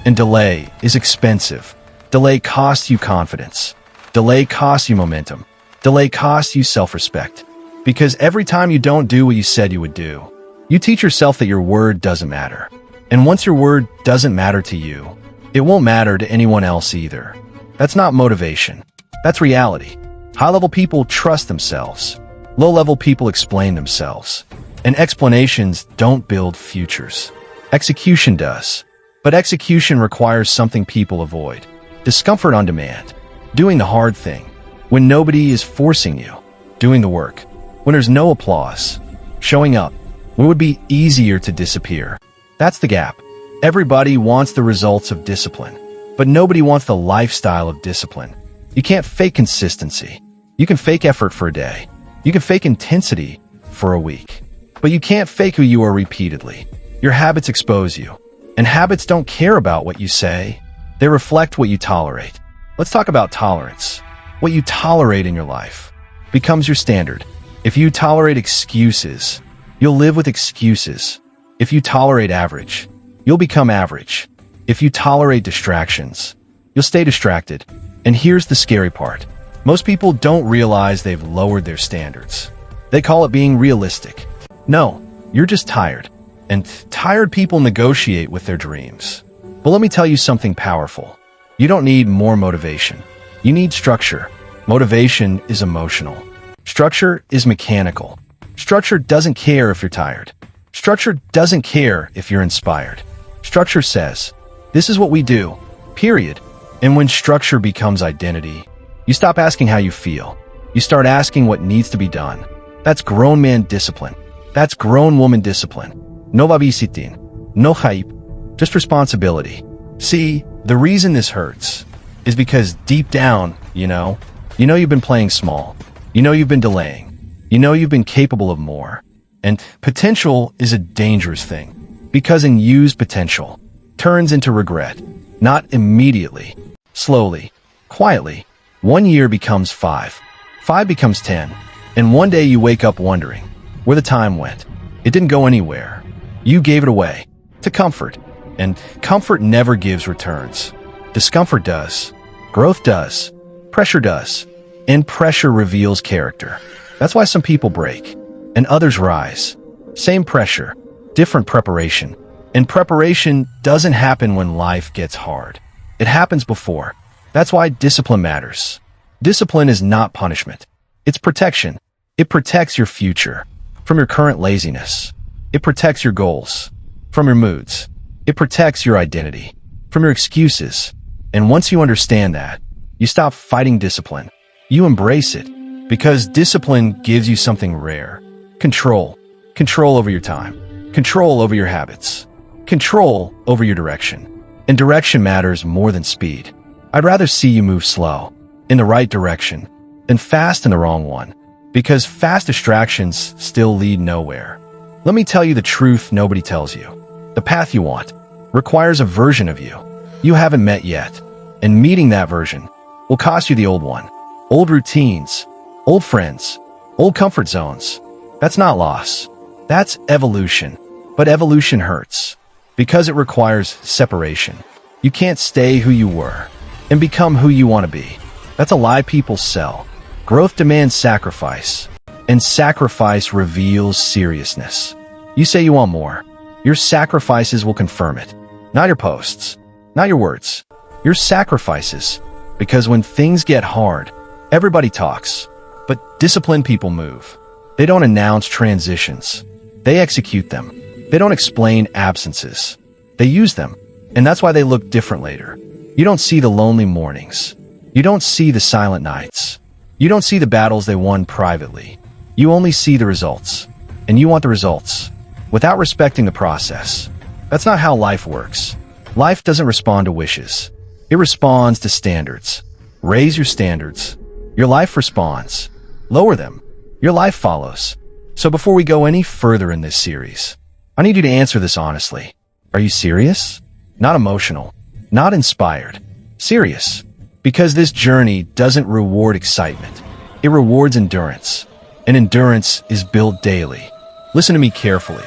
And delay is expensive. Delay costs you confidence. Delay costs you momentum. Delay costs you self-respect. Because every time you don't do what you said you would do, you teach yourself that your word doesn't matter. And once your word doesn't matter to you, it won't matter to anyone else either. That's not motivation. That's reality. High-level people trust themselves. Low-level people explain themselves. And explanations don't build futures. Execution does. But execution requires something people avoid. Discomfort on demand. Doing the hard thing. When nobody is forcing you. Doing the work. When there's no applause. Showing up. When it would be easier to disappear. That's the gap. Everybody wants the results of discipline. But nobody wants the lifestyle of discipline. You can't fake consistency. You can fake effort for a day. You can fake intensity for a week. But you can't fake who you are repeatedly. Your habits expose you. And habits don't care about what you say. They reflect what you tolerate. Let's talk about tolerance. What you tolerate in your life becomes your standard. If you tolerate excuses, you'll live with excuses. If you tolerate average, you'll become average. If you tolerate distractions, you'll stay distracted. And here's the scary part. Most people don't realize they've lowered their standards. They call it being realistic. No, you're just tired. And tired people negotiate with their dreams. But let me tell you something powerful. You don't need more motivation. You need structure. Motivation is emotional. Structure is mechanical. Structure doesn't care if you're tired. Structure doesn't care if you're inspired. Structure says, this is what we do, period. And when structure becomes identity, you stop asking how you feel. You start asking what needs to be done. That's grown man discipline. That's grown woman discipline. No babysitting, no hype, just responsibility. See, the reason this hurts is because deep down, you know you've been playing small. You know you've been delaying. You know you've been capable of more. And potential is a dangerous thing because unused potential turns into regret. Not immediately, slowly, quietly. 1 year becomes 5. 5 becomes 10. And one day you wake up wondering where the time went. It didn't go anywhere. You gave it away to comfort. And comfort never gives returns. Discomfort does. Growth does. Pressure does. And pressure reveals character. That's why some people break and others rise. Same pressure, different preparation. And preparation doesn't happen when life gets hard. It happens before. That's why discipline matters. Discipline is not punishment. It's protection. It protects your future from your current laziness. It protects your goals from your moods. It protects your identity from your excuses. And once you understand that, you stop fighting discipline. You embrace it because discipline gives you something rare. Control. Control over your time. Control over your habits. Control over your direction. And direction matters more than speed. I'd rather see you move slow, in the right direction, than fast in the wrong one. Because fast distractions still lead nowhere. Let me tell you the truth nobody tells you. The path you want requires a version of you you haven't met yet. And meeting that version will cost you the old one. Old routines, old friends, old comfort zones. That's not loss. That's evolution. But evolution hurts because it requires separation. You can't stay who you were and become who you want to be. That's a lie people sell. Growth demands sacrifice, and sacrifice reveals seriousness. You say you want more. Your sacrifices will confirm it. Not your posts, not your words. Your sacrifices. Because when things get hard, everybody talks. But disciplined people move. They don't announce transitions. They execute them. They don't explain absences. They use them. And that's why they look different later. You don't see the lonely mornings. You don't see the silent nights. You don't see the battles they won privately. You only see the results. And you want the results without respecting the process. That's not how life works. Life doesn't respond to wishes. It responds to standards. Raise your standards. Your life responds. Lower them. Your life follows. So before we go any further in this series, I need you to answer this honestly. Are you serious? Not emotional. Not inspired. Serious. Because this journey doesn't reward excitement. It rewards endurance. And endurance is built daily. Listen to me carefully.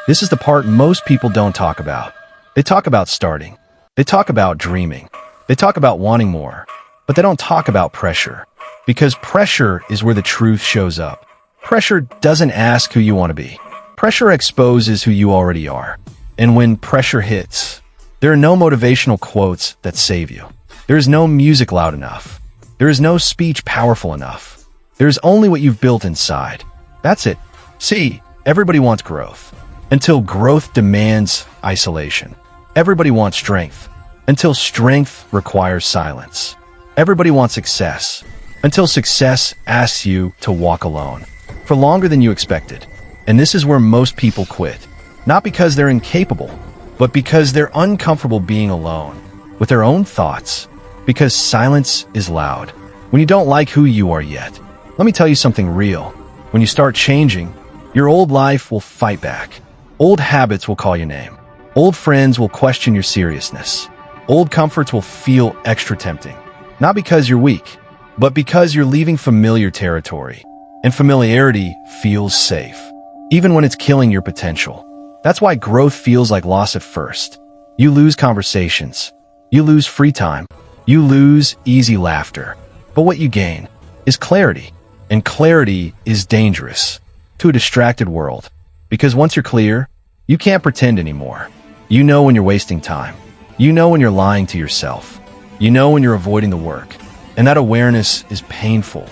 This is the part most people don't talk about. They talk about starting. They talk about dreaming. They talk about wanting more. But they don't talk about pressure. Because pressure is where the truth shows up. Pressure doesn't ask who you want to be. Pressure exposes who you already are. And when pressure hits, there are no motivational quotes that save you. There is no music loud enough. There is no speech powerful enough. There is only what you've built inside. That's it. See, everybody wants growth. Until growth demands isolation. Everybody wants strength. Until strength requires silence. Everybody wants success. Until success asks you to walk alone. For longer than you expected. And this is where most people quit. Not because they're incapable, but because they're uncomfortable being alone. With their own thoughts. Because silence is loud. When you don't like who you are yet. Let me tell you something real. When you start changing, your old life will fight back. Old habits will call your name. Old friends will question your seriousness. Old comforts will feel extra tempting. Not because you're weak, but because you're leaving familiar territory. And familiarity feels safe, even when it's killing your potential. That's why growth feels like loss at first. You lose conversations. You lose free time. You lose easy laughter. But what you gain is clarity. And clarity is dangerous to a distracted world. Because once you're clear, you can't pretend anymore. You know when you're wasting time. You know when you're lying to yourself. You know when you're avoiding the work. And that awareness is painful.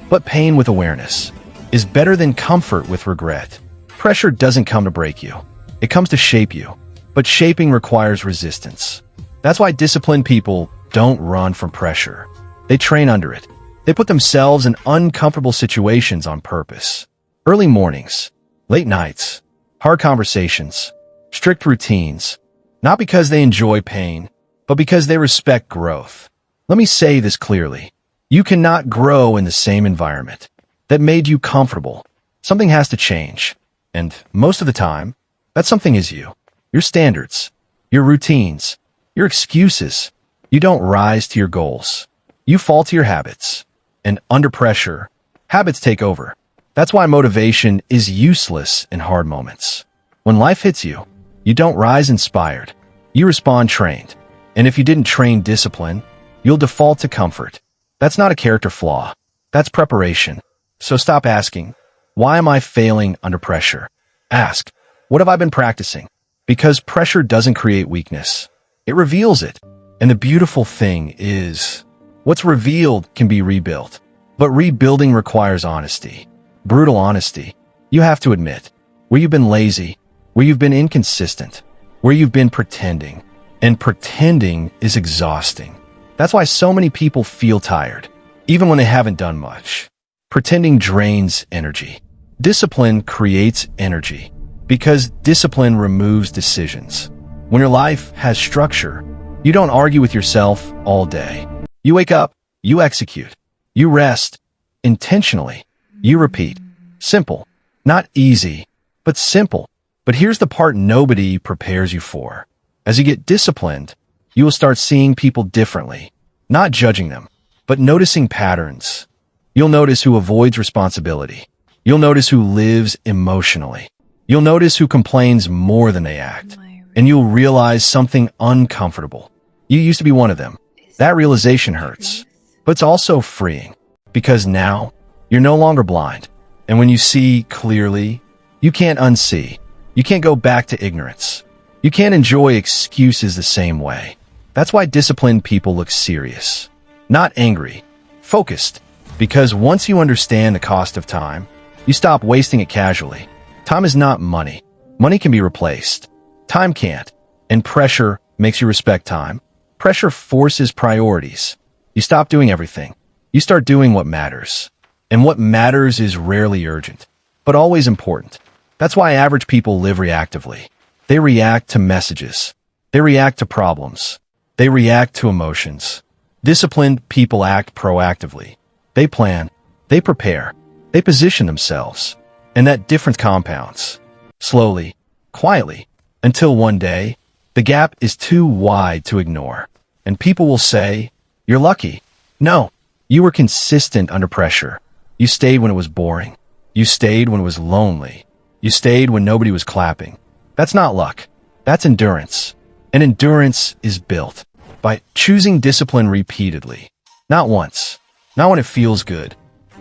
But pain with awareness is better than comfort with regret. Pressure doesn't come to break you. It comes to shape you. But shaping requires resistance. That's why disciplined people don't run from pressure. They train under it. They put themselves in uncomfortable situations on purpose. Early mornings, late nights, hard conversations, strict routines. Not because they enjoy pain, but because they respect growth. Let me say this clearly. You cannot grow in the same environment that made you comfortable. Something has to change. And most of the time, that something is you. Your standards, your routines, your excuses. You don't rise to your goals. You fall to your habits. And under pressure, habits take over. That's why motivation is useless in hard moments. When life hits you, you don't rise inspired. You respond trained. And if you didn't train discipline, you'll default to comfort. That's not a character flaw. That's preparation. So stop asking, why am I failing under pressure? Ask, what have I been practicing? Because pressure doesn't create weakness. It reveals it. And the beautiful thing is, what's revealed can be rebuilt. But rebuilding requires honesty. Brutal honesty. You have to admit where you've been lazy, where you've been inconsistent, where you've been pretending. And pretending is exhausting. That's why so many people feel tired, even when they haven't done much. Pretending drains energy. Discipline creates energy, because discipline removes decisions. When your life has structure, you don't argue with yourself all day. You wake up, you execute, you rest, intentionally, you repeat. Simple. Not easy, but simple. But here's the part nobody prepares you for. As you get disciplined, you will start seeing people differently, not judging them, but noticing patterns. You'll notice who avoids responsibility. You'll notice who lives emotionally. You'll notice who complains more than they act. And you'll realize something uncomfortable. You used to be one of them. That realization hurts, but it's also freeing, because now you're no longer blind. And when you see clearly, you can't unsee. You can't go back to ignorance. You can't enjoy excuses the same way. That's why disciplined people look serious, not angry, focused. Because once you understand the cost of time, you stop wasting it casually. Time is not money. Money can be replaced. Time can't. And pressure makes you respect time. Pressure forces priorities. You stop doing everything. You start doing what matters. And what matters is rarely urgent, but always important. That's why average people live reactively. They react to messages. They react to problems. They react to emotions. Disciplined people act proactively. They plan. They prepare. They position themselves. And that difference compounds. Slowly, quietly, until one day, the gap is too wide to ignore. And people will say, "You're lucky." No, you were consistent under pressure. You stayed when it was boring. You stayed when it was lonely. You stayed when nobody was clapping. That's not luck. That's endurance. And endurance is built by choosing discipline repeatedly. Not once, not when it feels good.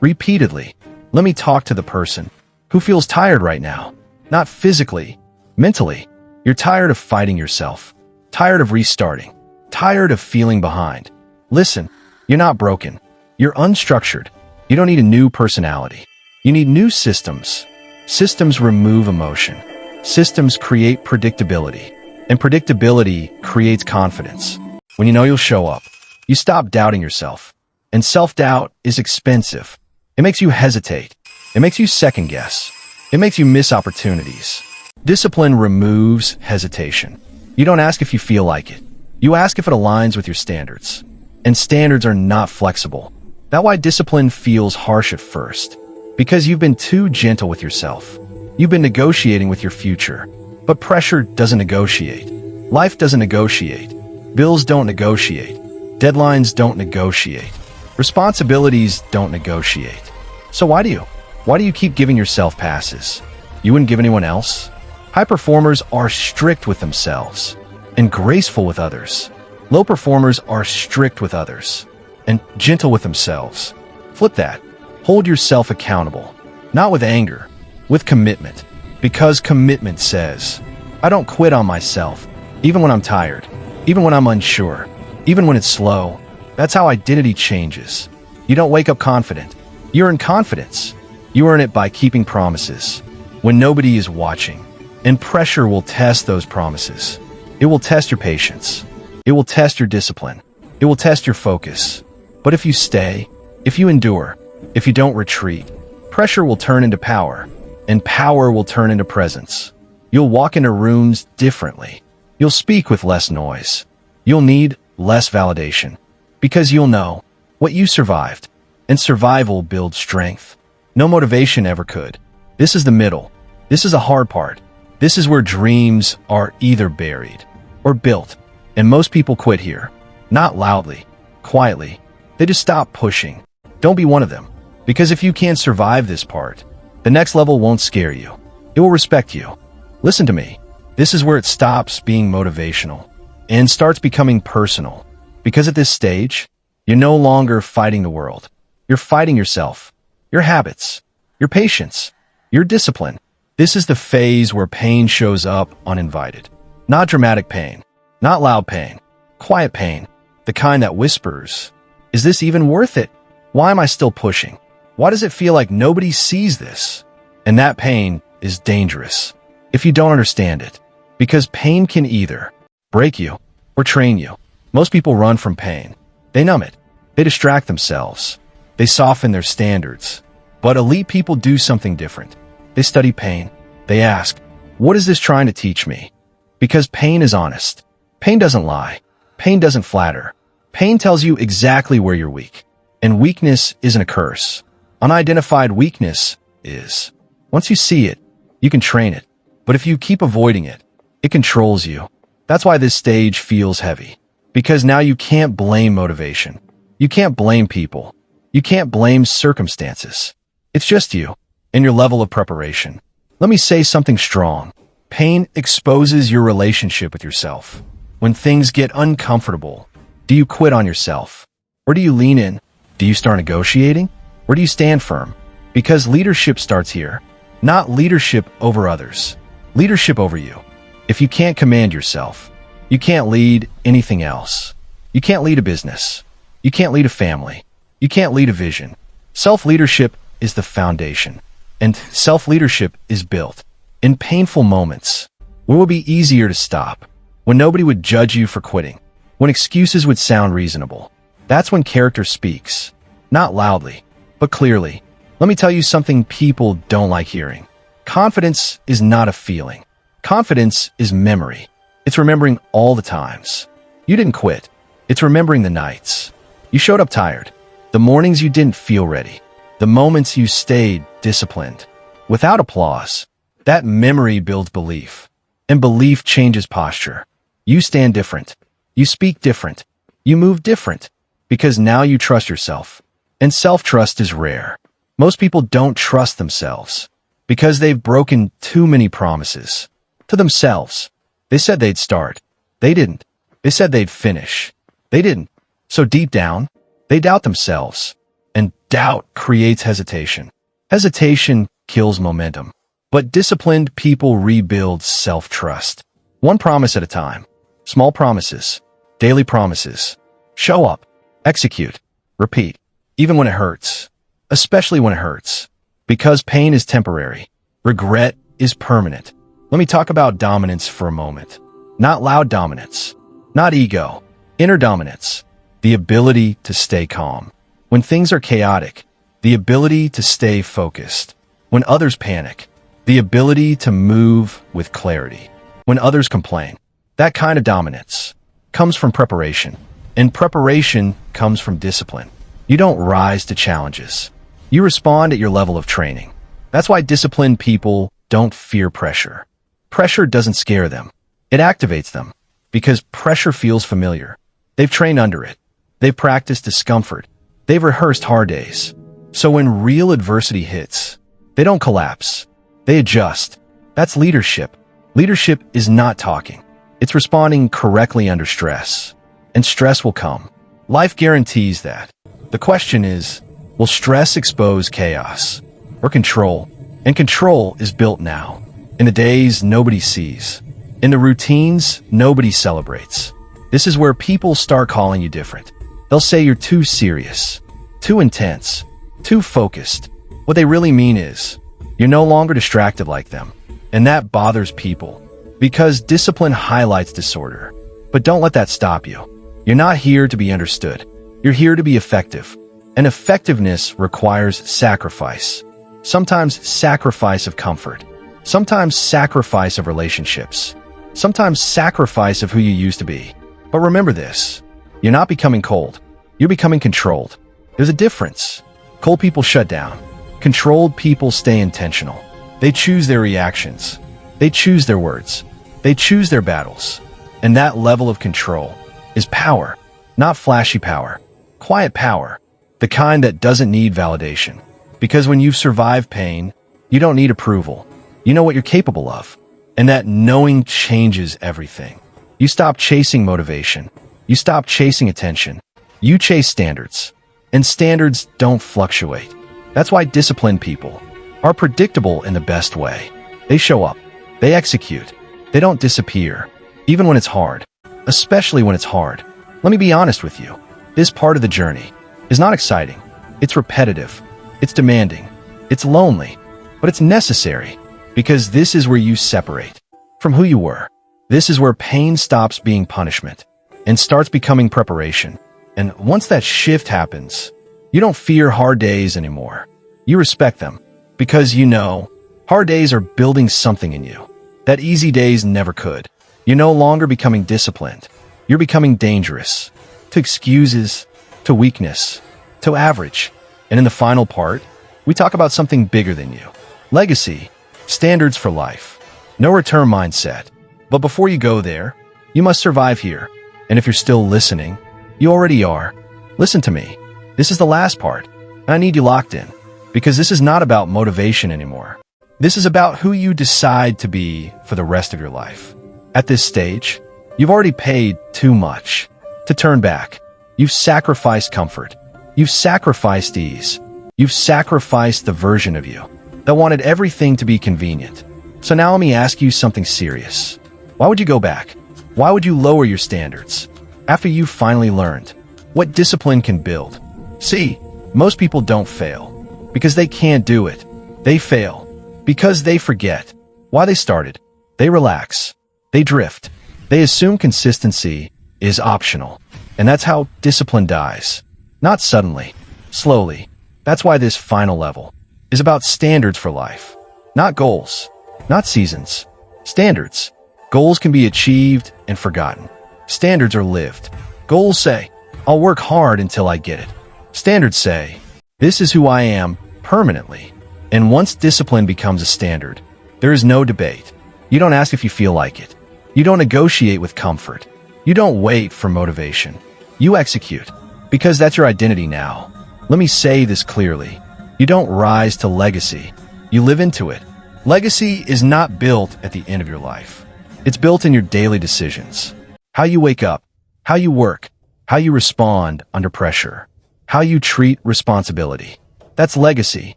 Repeatedly. Let me talk to the person who feels tired right now. Not physically, mentally. You're tired of fighting yourself. Tired of restarting. Tired of feeling behind. Listen, you're not broken. You're unstructured. You don't need a new personality. You need new systems. Systems remove emotion. Systems create predictability. And predictability creates confidence. When you know you'll show up, you stop doubting yourself. And self-doubt is expensive. It makes you hesitate. It makes you second-guess. It makes you miss opportunities. Discipline removes hesitation. You don't ask if you feel like it. You ask if it aligns with your standards. And standards are not flexible. That's why discipline feels harsh at first. Because you've been too gentle with yourself. You've been negotiating with your future. But pressure doesn't negotiate. Life doesn't negotiate. Bills don't negotiate. Deadlines don't negotiate. Responsibilities don't negotiate. So why do you keep giving yourself passes? You wouldn't give anyone else? High performers are strict with themselves and graceful with others. Low performers are strict with others and gentle with themselves. Flip that. Hold yourself accountable, not with anger, with commitment. Because commitment says, I don't quit on myself, even when I'm tired, even when I'm unsure, even when it's slow. That's how identity changes. You don't wake up confident. You earn confidence. You earn it by keeping promises when nobody is watching. And pressure will test those promises. It will test your patience. It will test your discipline. It will test your focus. But if you stay, if you endure, if you don't retreat, pressure will turn into power, and power will turn into presence. You'll walk into rooms differently. You'll speak with less noise. You'll need less validation, because you'll know what you survived, and survival builds strength. No motivation ever could. This is the middle. This is the hard part. This is where dreams are either buried or built, and most people quit here. Not loudly, quietly. They just stop pushing. Don't be one of them, because if you can't survive this part, the next level won't scare you. It will respect you. Listen to me. This is where it stops being motivational and starts becoming personal. Because at this stage, you're no longer fighting the world. You're fighting yourself, your habits, your patience, your discipline. This is the phase where pain shows up uninvited. Not dramatic pain, not loud pain, quiet pain, the kind that whispers, is this even worth it? Why am I still pushing? Why does it feel like nobody sees this? And that pain is dangerous if you don't understand it, because pain can either break you or train you. Most people run from pain. They numb it. They distract themselves. They soften their standards. But elite people do something different. They study pain. They ask, what is this trying to teach me? Because pain is honest. Pain doesn't lie. Pain doesn't flatter. Pain tells you exactly where you're weak. And weakness isn't a curse. Unidentified weakness is. Once you see it, you can train it. But if you keep avoiding it, it controls you. That's why this stage feels heavy. Because now you can't blame motivation. You can't blame people. You can't blame circumstances. It's just you and your level of preparation. Let me say something strong. Pain exposes your relationship with yourself. When things get uncomfortable, do you quit on yourself? Or do you lean in? Do you start negotiating? Or do you stand firm? Because leadership starts here. Not leadership over others. Leadership over you. If you can't command yourself, you can't lead anything else. You can't lead a business. You can't lead a family. You can't lead a vision. Self-leadership is the foundation. And self-leadership is built in painful moments when it will be easier to stop, when nobody would judge you for quitting, when excuses would sound reasonable. That's when character speaks. Not loudly, but clearly. Let me tell you something people don't like hearing. Confidence is not a feeling. Confidence is memory. It's remembering all the times. You didn't quit. It's remembering the nights. You showed up tired. The mornings you didn't feel ready. The moments you stayed disciplined. Without applause. That memory builds belief. And belief changes posture. You stand different. You speak different. You move different. Because now you trust yourself. And self-trust is rare. Most people don't trust themselves. Because they've broken too many promises. To themselves. They said they'd start. They didn't. They said they'd finish. They didn't. So deep down, they doubt themselves. And doubt creates hesitation. Hesitation kills momentum. But disciplined people rebuild self-trust. One promise at a time. Small promises. Daily promises. Show up. Execute. Repeat. Even when it hurts. Especially when it hurts. Because pain is temporary. Regret is permanent. Let me talk about dominance for a moment. Not loud dominance. Not ego. Inner dominance. The ability to stay calm. When things are chaotic. The ability to stay focused. When others panic. The ability to move with clarity. When others complain. That kind of dominance comes from preparation. And preparation comes from discipline. You don't rise to challenges. You respond at your level of training. That's why disciplined people don't fear pressure. Pressure doesn't scare them. It activates them. Because pressure feels familiar. They've trained under it. They've practiced discomfort. They've rehearsed hard days. So when real adversity hits, they don't collapse. They adjust. That's leadership. Leadership is not talking. It's responding correctly under stress. And stress will come. Life guarantees that. The question is, will stress expose chaos or control? And control is built now. In the days nobody sees. In the routines nobody celebrates. This is where people start calling you different. They'll say you're too serious, too intense, too focused. What they really mean is, you're no longer distracted like them. And that bothers people. Because discipline highlights disorder. But don't let that stop you. You're not here to be understood. You're here to be effective. And effectiveness requires sacrifice. Sometimes sacrifice of comfort. Sometimes sacrifice of relationships. Sometimes sacrifice of who you used to be. But remember this. You're not becoming cold. You're becoming controlled. There's a difference. Cold people shut down. Controlled people stay intentional. They choose their reactions. They choose their words. They choose their battles. And that level of control is power. Not flashy power. Quiet power. The kind that doesn't need validation. Because when you've survived pain, you don't need approval. You know what you're capable of. And that knowing changes everything. You stop chasing motivation. You stop chasing attention. You chase standards. And standards don't fluctuate. That's why disciplined people are predictable in the best way. They show up. They execute. They don't disappear. Even when it's hard. Especially when it's hard. Let me be honest with you. This part of the journey is not exciting. It's repetitive. It's demanding. It's lonely. But it's necessary. Because this is where you separate from who you were. This is where pain stops being punishment and starts becoming preparation. And once that shift happens, you don't fear hard days anymore. You respect them because you know hard days are building something in you that easy days never could. You're no longer becoming disciplined. You're becoming dangerous to excuses, to weakness, to average. And in the final part, we talk about something bigger than you. Legacy, standards for life, no return mindset. But before you go there, you must survive here. And if you're still listening, you already are. Listen to me. This is the last part. And I need you locked in. Because this is not about motivation anymore. This is about who you decide to be for the rest of your life. At this stage, you've already paid too much to turn back. You've sacrificed comfort. You've sacrificed ease. You've sacrificed the version of you that wanted everything to be convenient. So now let me ask you something serious. Why would you go back? Why would you lower your standards after you've finally learned what discipline can build? See, most people don't fail because they can't do it. They fail because they forget why they started. They relax. They drift. They assume consistency is optional. And that's how discipline dies. Not suddenly, slowly. That's why this final level is about standards for life. Not goals, not seasons. Standards. Goals can be achieved and forgotten. Standards are lived. Goals say, I'll work hard until I get it. Standards say, this is who I am permanently. And once discipline becomes a standard, there is no debate. You don't ask if you feel like it. You don't negotiate with comfort. You don't wait for motivation. You execute, because that's your identity now. Let me say this clearly. You don't rise to legacy. You live into it. Legacy is not built at the end of your life. It's built in your daily decisions. How you wake up, how you work, how you respond under pressure, how you treat responsibility. That's legacy,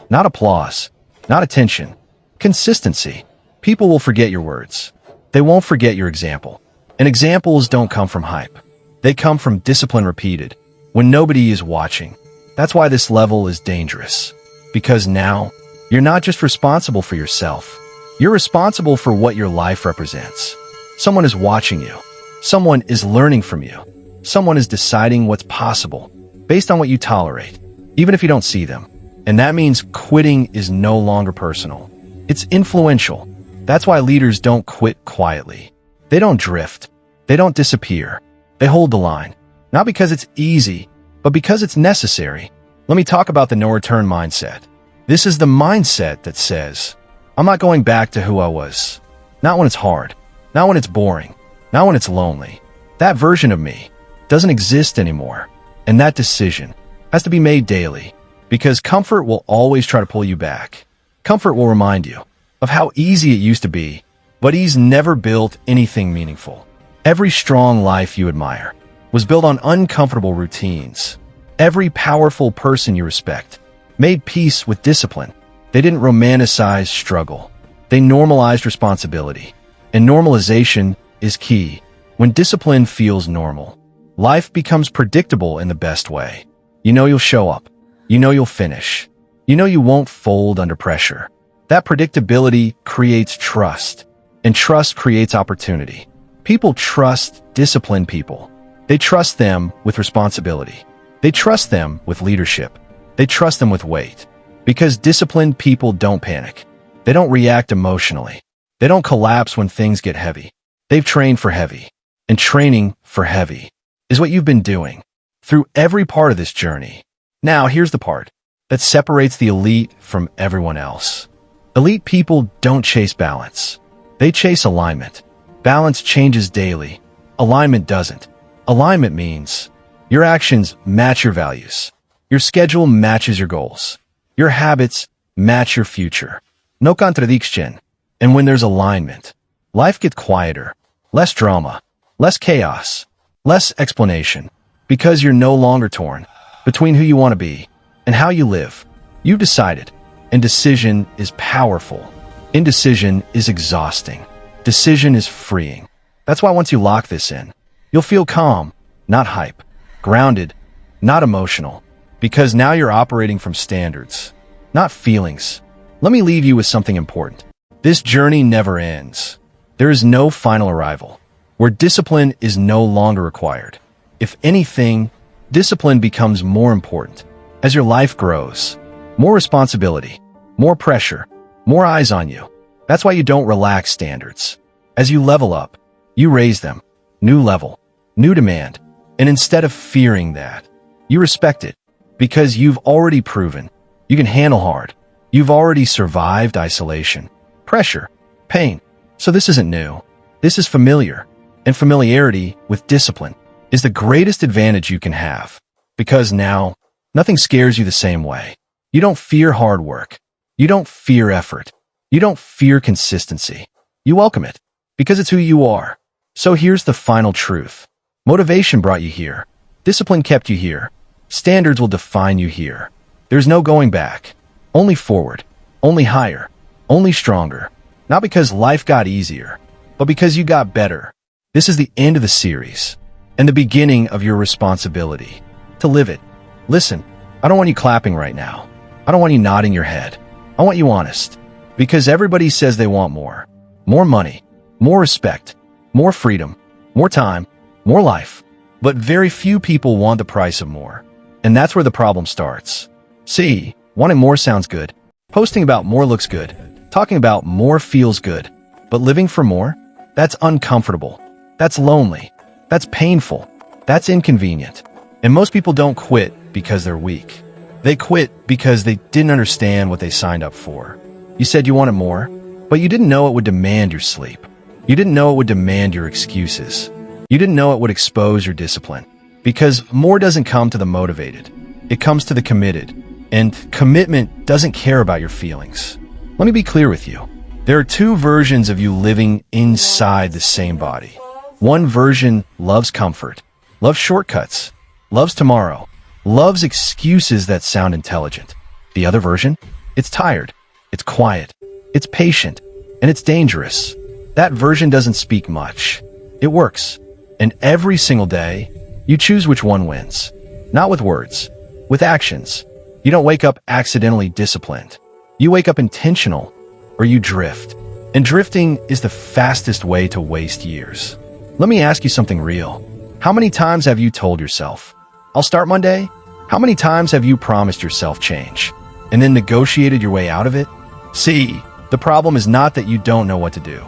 not applause, not attention, consistency. People will forget your words. They won't forget your example. And examples don't come from hype. They come from discipline repeated, when nobody is watching. That's why this level is dangerous. Because now, you're not just responsible for yourself. You're responsible for what your life represents. Someone is watching you. Someone is learning from you. Someone is deciding what's possible based on what you tolerate, even if you don't see them. And that means quitting is no longer personal. It's influential. That's why leaders don't quit quietly. They don't drift. They don't disappear. They hold the line. Not because it's easy, but because it's necessary. Let me talk about the no-return mindset. This is the mindset that says, I'm not going back to who I was. Not when it's hard. Not when it's boring. Not when it's lonely. That version of me doesn't exist anymore. And that decision has to be made daily, because comfort will always try to pull you back. Comfort will remind you of how easy it used to be, but ease never built anything meaningful. Every strong life you admire was built on uncomfortable routines. Every powerful person you respect made peace with discipline. They didn't romanticize struggle. They normalized responsibility. And normalization is key. When discipline feels normal, life becomes predictable in the best way. You know you'll show up. You know you'll finish. You know you won't fold under pressure. That predictability creates trust, and trust creates opportunity. People trust disciplined people. They trust them with responsibility. They trust them with leadership. They trust them with weight. Because disciplined people don't panic. They don't react emotionally. They don't collapse when things get heavy. They've trained for heavy. And training for heavy is what you've been doing through every part of this journey. Now, here's the part that separates the elite from everyone else. Elite people don't chase balance. They chase alignment. Balance changes daily. Alignment doesn't. Alignment means your actions match your values. Your schedule matches your goals. Your habits match your future. No contradiction. And when there's alignment, life gets quieter, less drama, less chaos, less explanation, because you're no longer torn between who you want to be and how you live. You've decided, and decision is powerful. Indecision is exhausting. Decision is freeing. That's why once you lock this in, you'll feel calm, not hype, grounded, not emotional, because now you're operating from standards, not feelings. Let me leave you with something important. This journey never ends. There is no final arrival, where discipline is no longer required. If anything, discipline becomes more important. As your life grows, more responsibility, more pressure, more eyes on you. That's why you don't relax standards. As you level up, you raise them. New level, new demand. And instead of fearing that, you respect it, because you've already proven you can handle hard. You've already survived isolation, pressure, pain. So this isn't new. This is familiar. And familiarity with discipline is the greatest advantage you can have. Because now, nothing scares you the same way. You don't fear hard work. You don't fear effort. You don't fear consistency. You welcome it, because it's who you are. So here's the final truth. Motivation brought you here. Discipline kept you here. Standards will define you here. There's no going back. Only forward. Only higher. Only stronger. Not because life got easier, but because you got better. This is the end of the series, and the beginning of your responsibility to live it. Listen, I don't want you clapping right now. I don't want you nodding your head. I want you honest. Because everybody says they want more. More money. More respect. More freedom. More time. More life. But very few people want the price of more. And that's where the problem starts. See, wanting more sounds good. Posting about more looks good. Talking about more feels good. But living for more? That's uncomfortable. That's lonely. That's painful. That's inconvenient. And most people don't quit because they're weak. They quit because they didn't understand what they signed up for. You said you wanted more, but you didn't know it would demand your sleep. You didn't know it would demand your excuses. You didn't know it would expose your discipline. Because more doesn't come to the motivated. It comes to the committed. And commitment doesn't care about your feelings. Let me be clear with you. There are two versions of you living inside the same body. One version loves comfort, loves shortcuts, loves tomorrow, loves excuses that sound intelligent. The other version? It's tired, it's quiet, it's patient, and it's dangerous. That version doesn't speak much. It works. And every single day, you choose which one wins. Not with words, with actions. You don't wake up accidentally disciplined. You wake up intentional, or you drift. And drifting is the fastest way to waste years. Let me ask you something real. How many times have you told yourself, I'll start Monday? How many times have you promised yourself change and then negotiated your way out of it? See, the problem is not that you don't know what to do.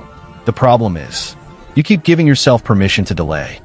The problem is, you keep giving yourself permission to delay.